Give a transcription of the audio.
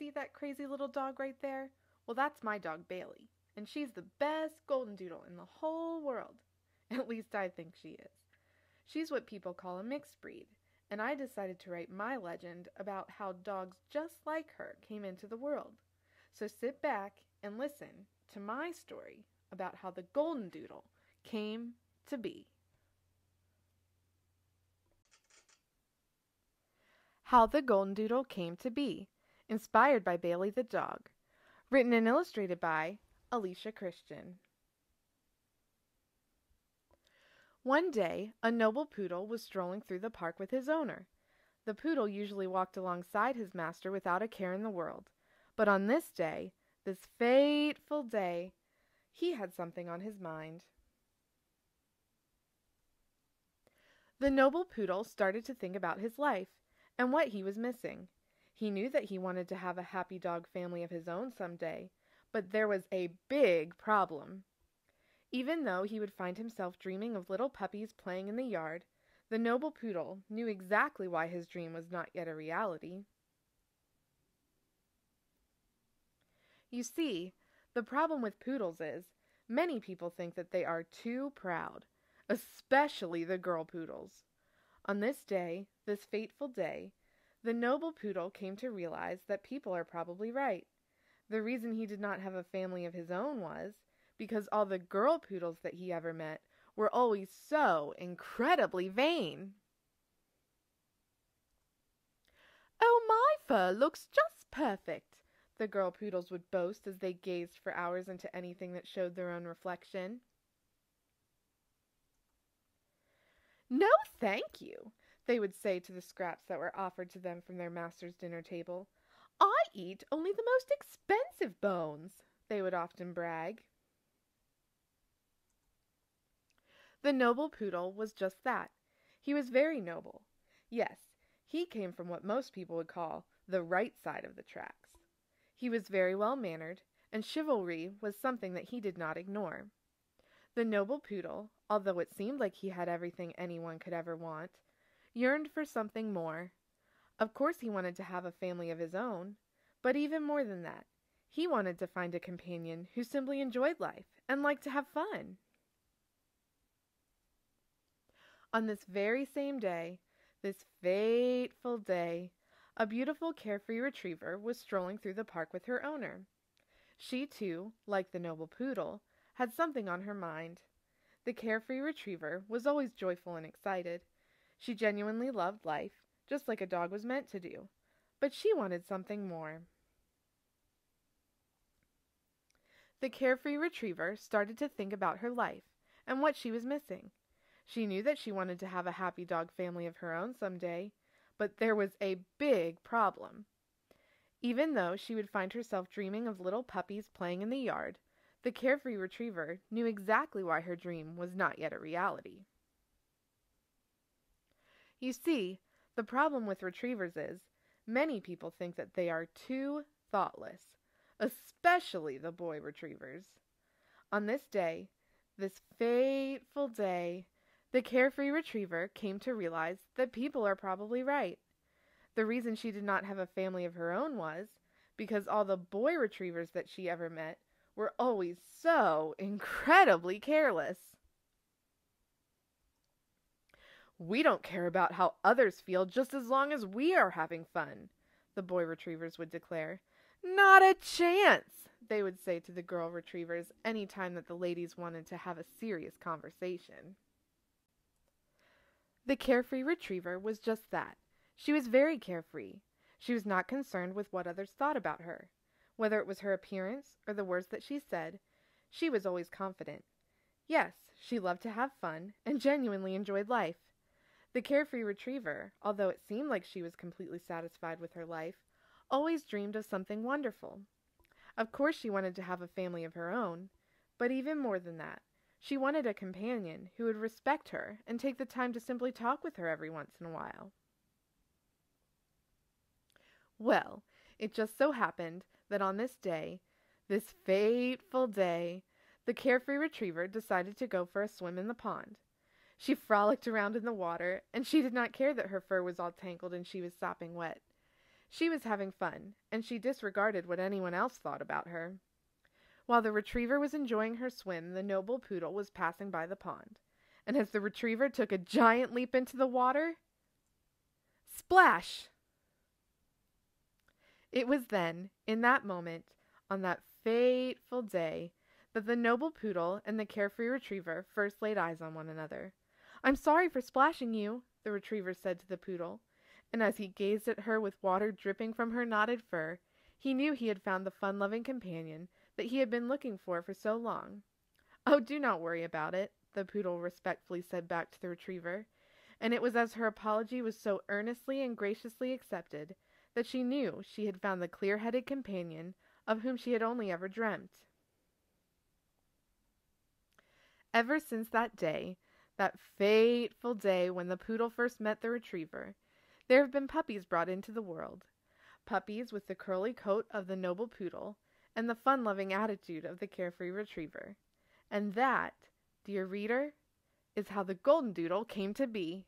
See that crazy little dog right there? Well, that's my dog Bailey, and she's the best Goldendoodle in the whole world. At least I think she is. She's what people call a mixed breed, and I decided to write my legend about how dogs just like her came into the world. So sit back and listen to my story about how the Goldendoodle came to be. How the Goldendoodle Came to Be, inspired by Bailey the dog. Written and illustrated by Alicia Christian. One day, a noble poodle was strolling through the park with his owner. The poodle usually walked alongside his master without a care in the world. But on this day, this fateful day, he had something on his mind. The noble poodle started to think about his life and what he was missing. He knew that he wanted to have a happy dog family of his own someday, but there was a big problem. Even though he would find himself dreaming of little puppies playing in the yard, the noble poodle knew exactly why his dream was not yet a reality. You see, the problem with poodles is, many people think that they are too proud, especially the girl poodles. On this day, this fateful day, the noble poodle came to realize that people are probably right. The reason he did not have a family of his own was because all the girl poodles that he ever met were always so incredibly vain. "Oh, my fur looks just perfect," the girl poodles would boast as they gazed for hours into anything that showed their own reflection. "No, thank you," they would say to the scraps that were offered to them from their master's dinner table. "I eat only the most expensive bones," they would often brag. The noble poodle was just that. He was very noble. Yes, he came from what most people would call the right side of the tracks. He was very well mannered, and chivalry was something that he did not ignore. The noble poodle, although it seemed like he had everything anyone could ever want, yearned for something more. Of course he wanted to have a family of his own, but even more than that, he wanted to find a companion who simply enjoyed life and liked to have fun. On this very same day, this fateful day, a beautiful carefree retriever was strolling through the park with her owner. She too, like the noble poodle, had something on her mind. The carefree retriever was always joyful and excited. She genuinely loved life, just like a dog was meant to do, but she wanted something more. The carefree retriever started to think about her life and what she was missing. She knew that she wanted to have a happy dog family of her own someday, but there was a big problem. Even though she would find herself dreaming of little puppies playing in the yard, the carefree retriever knew exactly why her dream was not yet a reality. You see, the problem with retrievers is, many people think that they are too thoughtless, especially the boy retrievers. On this day, this fateful day, the carefree retriever came to realize that people are probably right. The reason she did not have a family of her own was because all the boy retrievers that she ever met were always so incredibly careless. "We don't care about how others feel just as long as we are having fun," the boy retrievers would declare. "Not a chance," they would say to the girl retrievers any time that the ladies wanted to have a serious conversation. The carefree retriever was just that. She was very carefree. She was not concerned with what others thought about her. Whether it was her appearance or the words that she said, she was always confident. Yes, she loved to have fun and genuinely enjoyed life. The carefree retriever, although it seemed like she was completely satisfied with her life, always dreamed of something wonderful. Of course she wanted to have a family of her own, but even more than that, she wanted a companion who would respect her and take the time to simply talk with her every once in a while. Well, it just so happened that on this day, this fateful day, the carefree retriever decided to go for a swim in the pond. She frolicked around in the water, and she did not care that her fur was all tangled and she was sopping wet. She was having fun, and she disregarded what anyone else thought about her. While the retriever was enjoying her swim, the noble poodle was passing by the pond, and as the retriever took a giant leap into the water, splash! It was then, in that moment, on that fateful day, that the noble poodle and the carefree retriever first laid eyes on one another. "I'm sorry for splashing you," the retriever said to the poodle, and as he gazed at her with water dripping from her knotted fur, he knew he had found the fun-loving companion that he had been looking for so long. "Oh, do not worry about it," the poodle respectfully said back to the retriever, and it was as her apology was so earnestly and graciously accepted that she knew she had found the clear-headed companion of whom she had only ever dreamt. Ever since that day, that fateful day when the poodle first met the retriever, there have been puppies brought into the world. Puppies with the curly coat of the noble poodle and the fun-loving attitude of the carefree retriever. And that, dear reader, is how the Goldendoodle came to be.